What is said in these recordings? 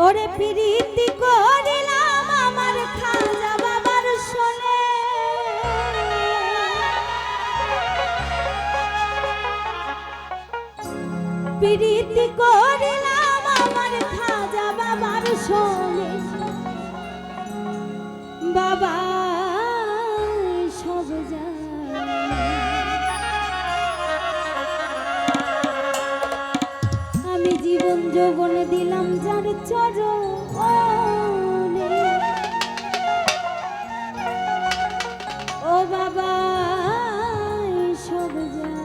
ওরে প্রীতি করিলাম আমার খাজা বাবার শোনে, প্রীতি করিলাম আমার খাজা বাবার শোনে, বাবা সব জানে। আমি জীবন যৌবন দিলাম যার চরণে, ও বাবা সব জানে।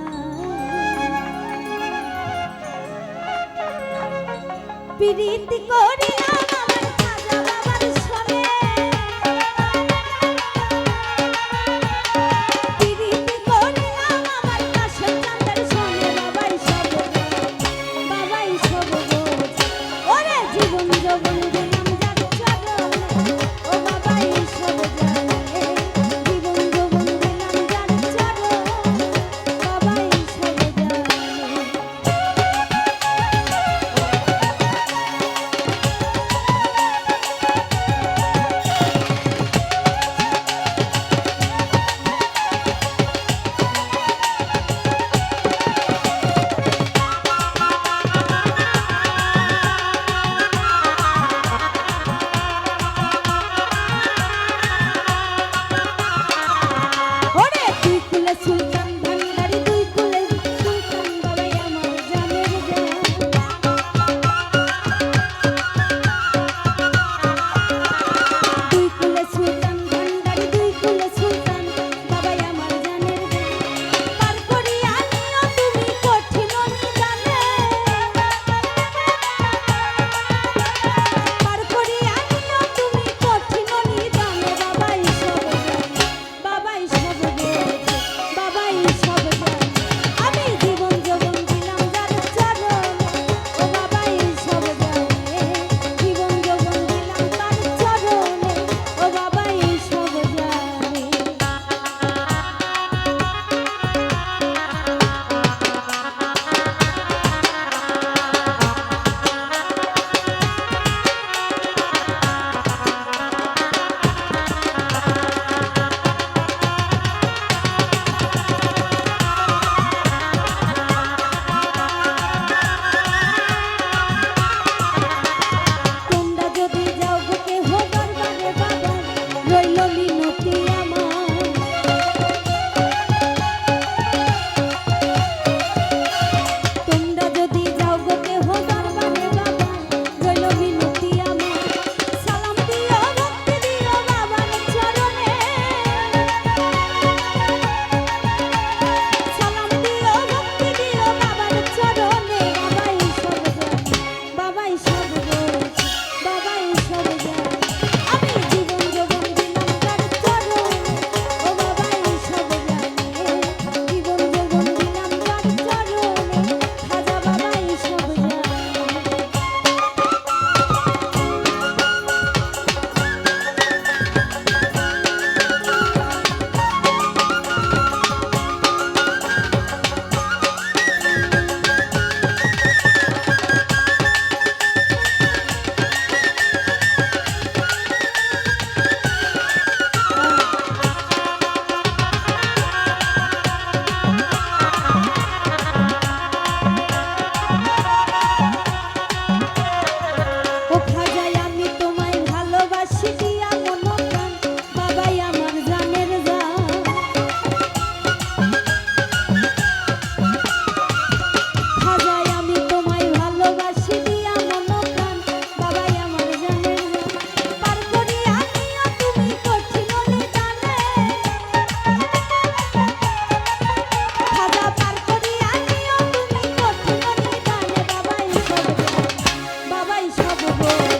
প্রীতি করিলাম আমার খাজা বাবার শোনে, প্রীতি করিলাম আমার কাশেম চাঁদের শোনে, বাবাই সব বাবাই সব বোঝে। ওরে জীবন যৌবন দিলাম যার চরণে, ও বাবাই সব জানে। জীবন যৌবন দিলাম যার চরণে, বাবাই সব জানে। ওরে তুই কুলে সুলতান ভান্ডারি, তুই কুলে সুলতান বাবাই আমার জানের জান। তুই কুলে সুলতান ভান্ডারি, তুই কুলে সুলতান বাবাই আমার জানের জান। পার করিয়া নিও তুমি কঠিন নিদানে, পার করিয়া নিও তুমি কঠিন নিদানে, বাবাই সব জানে, বাবাই সব বোঝে, বাবাই সব জানে। আমি জীবন যৌবন দিলাম যার চরণে, ও বাবাই সব জানে। জীবন যৌবন দিলাম তার চরণে, ও বাবাই সব জানে। তোমরা যদি যাও গো কেহ দরবারে বাবা, রইল মিনতি আমার। তোমরা যদি যাও গো কেহ দরবারে বাবা, রইল মিনতি আমার। সালাম দিও ভক্তি দিও বাবার চরণে, সালাম দিও ভক্তি দিও বাবার চরণে, বাবাই সব জানে, বাবাই সব বোঝে, বাবাই সব জানে। আমি জীবন যৌবন দিলাম তার চরণে, ও বাবাই সব জানে। জীবন যৌবন দিলাম তার চরণে, খাজা বাবাই সব জানে। ও খাজাই আমি তোমায় ভালোবাসি দিয়া মন প্রাণ, বাবাই আমার জানের জান। খাজাই আমি তোমায় ভালোবাসি দিয়া মন প্রাণ, বাবাই আমার জানের জান। পার করিয়া নিও তুমি কঠিন নিদানে, খাজা পার করিয়া নিও তুমি কঠিন নিদানে, বাবাই সব জানে, বাবাই সব বোঝে।